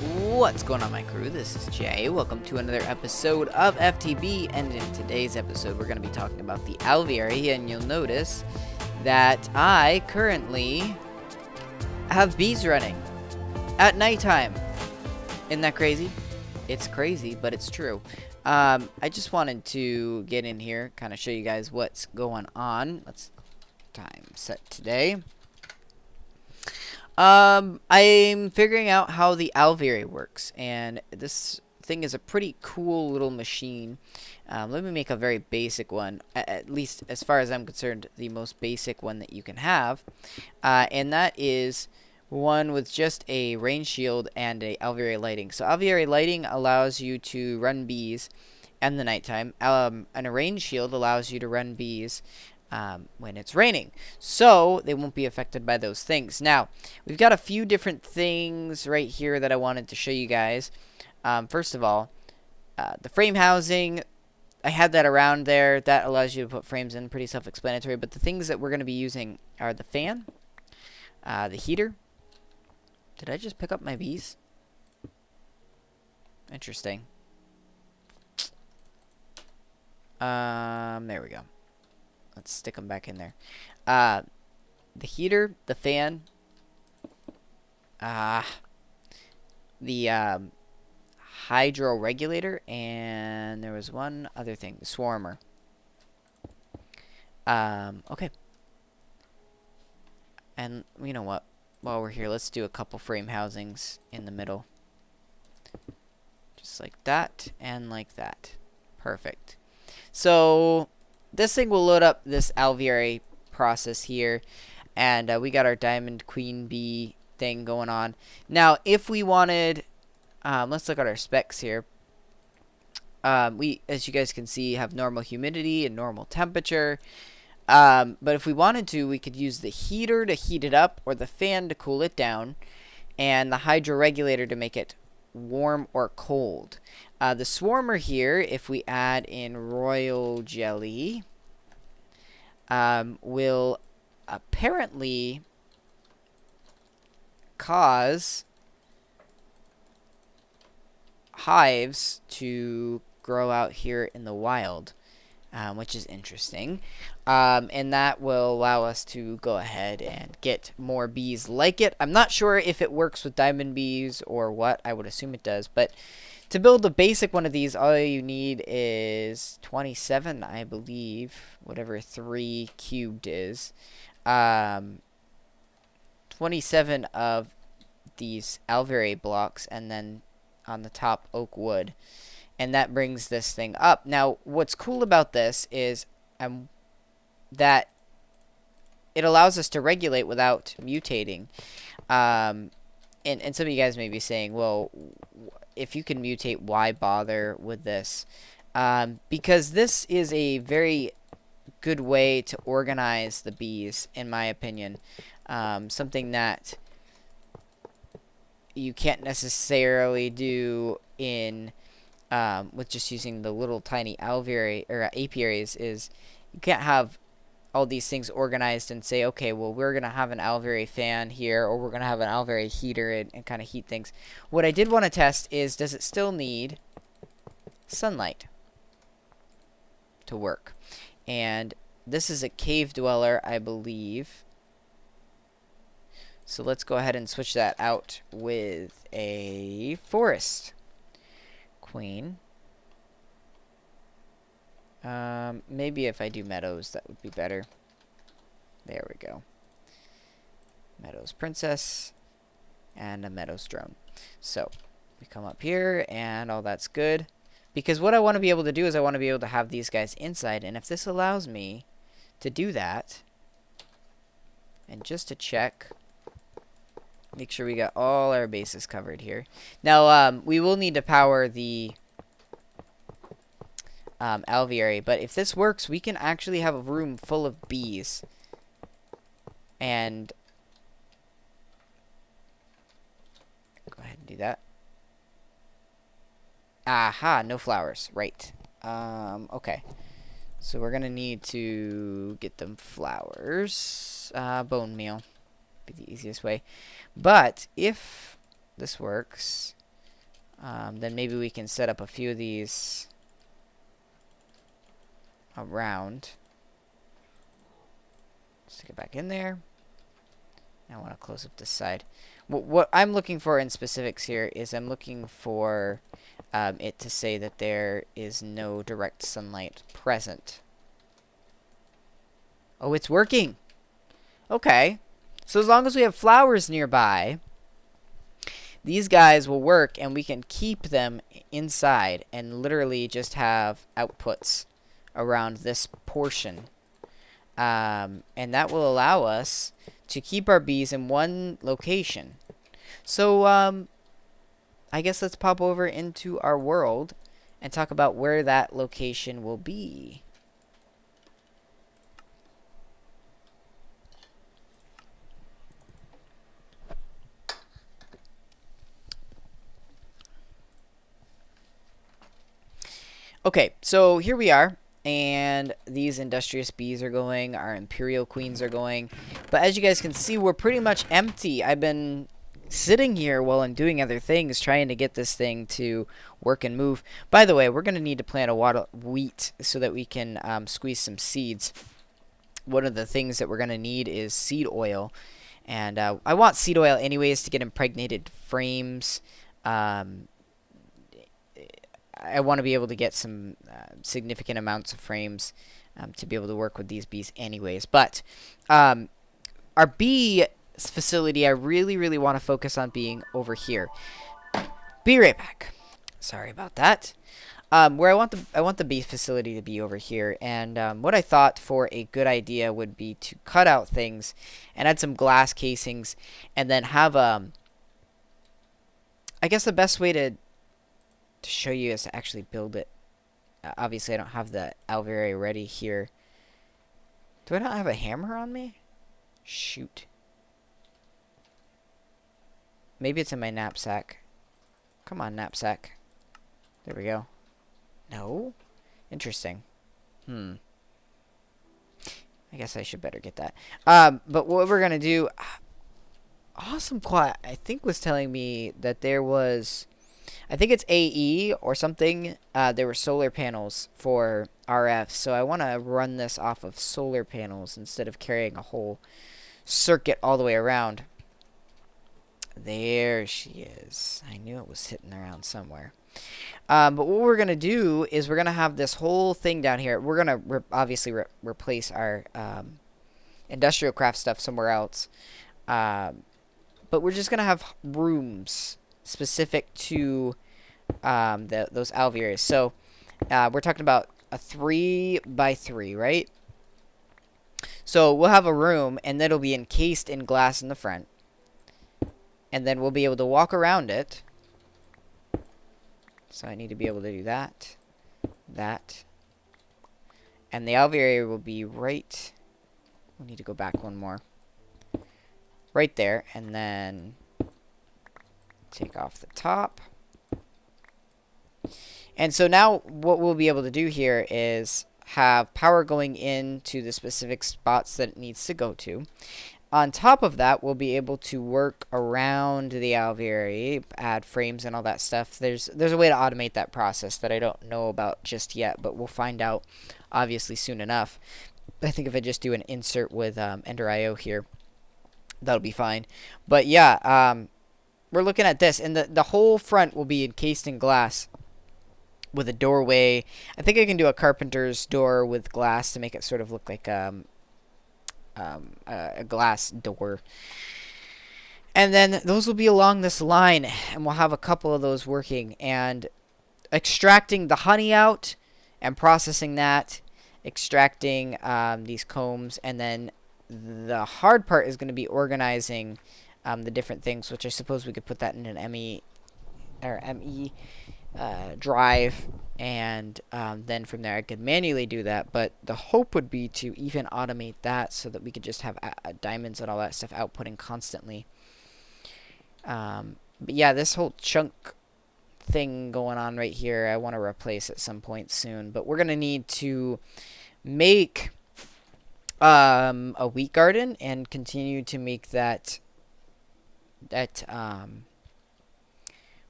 What's going on, my crew? This is Jay. Welcome to another episode of FTB, and in today's episode we're going to be talking about the aviary, and you'll notice that I currently have bees running at nighttime. Isn't that crazy? It's crazy, but it's true. I just wanted to get in here, kind of show you guys what's going on. Let's time set today. I'm figuring out how the aviary works, and this thing is a pretty cool little machine. Let me make a very basic one, at least as far as I'm concerned, the most basic one that you can have, and that is one with just a rain shield and a aviary lighting. So aviary lighting allows you to run bees in the nighttime, and a rain shield allows you to run bees when it's raining, so they won't be affected by those things. Now, we've got a few different things right here that I wanted to show you guys. First of all, the frame housing, I had that around there. That allows you to put frames in, pretty self-explanatory. But the things that we're going to be using are the fan, the heater. Did I just pick up my bees? Interesting. There we go. Let's stick them back in there. The heater, the fan, the hydro regulator, and there was one other thing, the swarmer. Okay. And you know what? While we're here, let's do a couple frame housings in the middle. Just like that and like that. Perfect. So this thing will load up this aviary process here, and we got our diamond queen bee thing going on. Now, if we wanted, let's look at our specs here. We, as you guys can see, have normal humidity and normal temperature. But if we wanted to, we could use the heater to heat it up, or the fan to cool it down, and the hydro regulator to make it warm or cold. The swarmer here, if we add in royal jelly, will apparently cause hives to grow out here in the wild, which is interesting. And that will allow us to go ahead and get more bees like it. I'm not sure if it works with diamond bees or what. I would assume it does, but to build a basic one of these, all you need is 27, I believe, whatever 3 cubed is. 27 of these alveary blocks, and then on the top oak wood. And that brings this thing up. Now, what's cool about this is that it allows us to regulate without mutating. And some of you guys may be saying, well, if you can mutate, why bother with this? Because this is a very good way to organize the bees, in my opinion. Something that you can't necessarily do in with just using the little tiny alveary or apiaries. Is you can't have all these things organized and say, okay, well, we're going to have an alveary fan here, or we're going to have an alveary heater and kind of heat things. What I did want to test is, does it still need sunlight to work? And this is a cave dweller, I believe. So let's go ahead and switch that out with a forest queen. Maybe if I do meadows, that would be better. There we go. Meadows princess and a meadows drone. So we come up here and all that's good, because what I want to be able to do is I want to be able to have these guys inside, and if this allows me to do that, and just to check, make sure we got all our bases covered here. Now, we will need to power the alveary, but if this works, we can actually have a room full of bees. And go ahead and do that. Aha, no flowers. Right. Okay. So we're gonna need to get them flowers. Bone meal. Be the easiest way. But if this works, then maybe we can set up a few of these around. Stick it back in there. I want to close up this side. What I'm looking for in specifics here is I'm looking for it to say that there is no direct sunlight present. Oh, it's working. Okay. So as long as we have flowers nearby, these guys will work, and we can keep them inside and literally just have outputs around this portion. And that will allow us to keep our bees in one location. So, I guess let's pop over into our world and talk about where that location will be. Okay, so here we are, and these industrious bees are going, our imperial queens are going, but as you guys can see, we're pretty much empty. I've been sitting here while I'm doing other things, trying to get this thing to work and move. By the way, we're going to need to plant a lot of wheat so that we can squeeze some seeds. One of the things that we're going to need is seed oil, and I want seed oil anyways to get impregnated frames. I want to be able to get some significant amounts of frames to be able to work with these bees anyways. But our bee facility, I really want to focus on being over here. Be right back. Sorry about that. Where I want the bee facility to be over here. And what I thought for a good idea would be to cut out things and add some glass casings, and then have I guess the best way to show you is to actually build it. Obviously, I don't have the alveoli ready here. Do I not have a hammer on me? Shoot. Maybe it's in my knapsack. Come on, knapsack. There we go. No? Interesting. I guess I should better get that. But what we're going to do... Awesome Quad, I think, was telling me that there was... I think it's AE or something. There were solar panels for RF, so I want to run this off of solar panels instead of carrying a whole circuit all the way around. There she is. I knew it was sitting around somewhere. But what we're going to do is we're going to have this whole thing down here. We're going to obviously replace our industrial craft stuff somewhere else. But we're just going to have rooms specific to those alveoli. So we're talking about a 3x3, right? So we'll have a room, and that'll be encased in glass in the front, and then we'll be able to walk around it. So I need to be able to do that, and the alveoli will be right. We need to go back one more. Right there, and then take off the top. And so now what we'll be able to do here is have power going into the specific spots that it needs to go to. On top of that, we'll be able to work around the alveoli, add frames and all that stuff. There's a way to automate that process that I don't know about just yet, but we'll find out obviously soon enough. I think if I just do an insert with Ender.io here, that'll be fine. But yeah, we're looking at this, and the whole front will be encased in glass with a doorway. I think I can do a carpenter's door with glass to make it sort of look like a glass door. And then those will be along this line, and we'll have a couple of those working, and extracting the honey out and processing that, extracting these combs, and then the hard part is going to be organizing the different things, which I suppose we could put that in an ME drive, and then from there I could manually do that. But the hope would be to even automate that so that we could just have diamonds and all that stuff outputting constantly. But yeah, this whole chunk thing going on right here, I want to replace at some point soon. But we're gonna need to make a wheat garden and continue to make that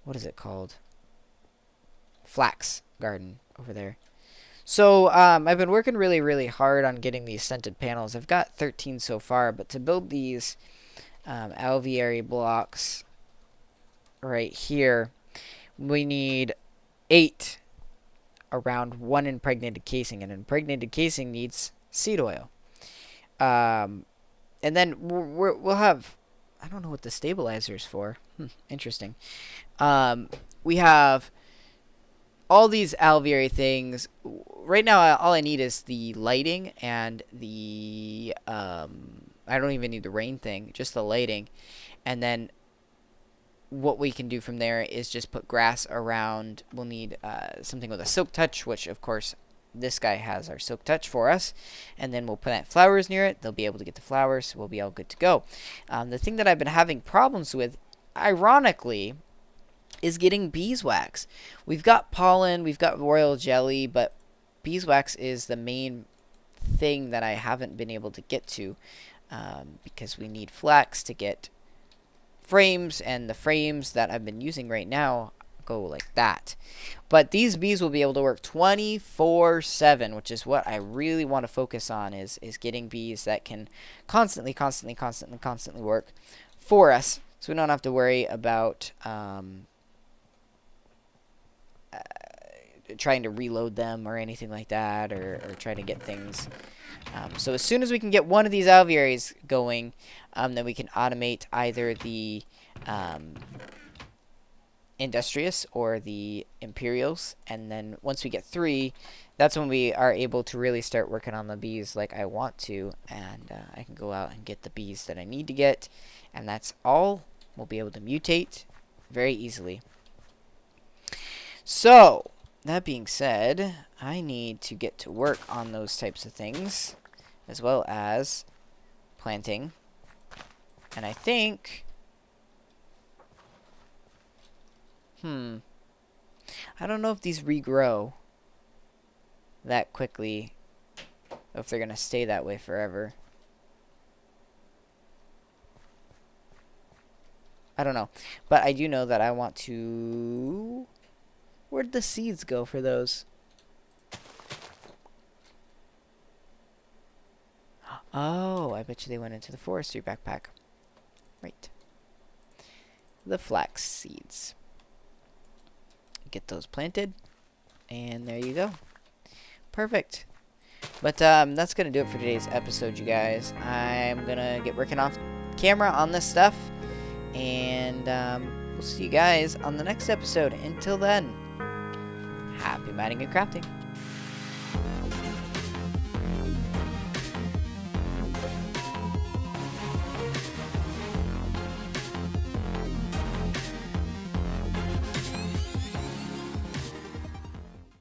what is it called? flax garden over there. So I've been working really, really hard on getting these scented panels. I've got 13 so far, but to build these alveary blocks right here, we need 8 around 1 impregnated casing, and impregnated casing needs seed oil. And then we'll have, I don't know what the stabilizer is for. Interesting. We have all these alveary things. Right now, all I need is the lighting and the, I don't even need the rain thing, just the lighting. And then what we can do from there is just put grass around. We'll need something with a silk touch, which, of course, this guy has our silk touch for us. And then we'll plant flowers near it. They'll be able to get the flowers, so we'll be all good to go. The thing that I've been having problems with, ironically, is getting beeswax. We've got pollen, we've got royal jelly, but beeswax is the main thing that I haven't been able to get to, because we need flax to get frames, and the frames that I've been using right now go like that. But these bees will be able to work 24/7, which is what I really want to focus on, is getting bees that can constantly work for us, so we don't have to worry about trying to reload them or anything like that, or trying to get things. So as soon as we can get one of these alvearies going, then we can automate either the Industrious or the Imperials. And then once we get 3, that's when we are able to really start working on the bees like I want to. And I can go out and get the bees that I need to get. And that's all. We'll be able to mutate very easily. So, that being said, I need to get to work on those types of things, as well as planting. And I think, I don't know if these regrow that quickly, or if they're going to stay that way forever. I don't know. But I do know that I want to... Where'd the seeds go for those? Oh, I bet you they went into the forestry backpack. Right. The flax seeds. Get those planted. And there you go. Perfect. But that's going to do it for today's episode, you guys. I'm going to get working off camera on this stuff. And we'll see you guys on the next episode. Until then, happy mining and crafting.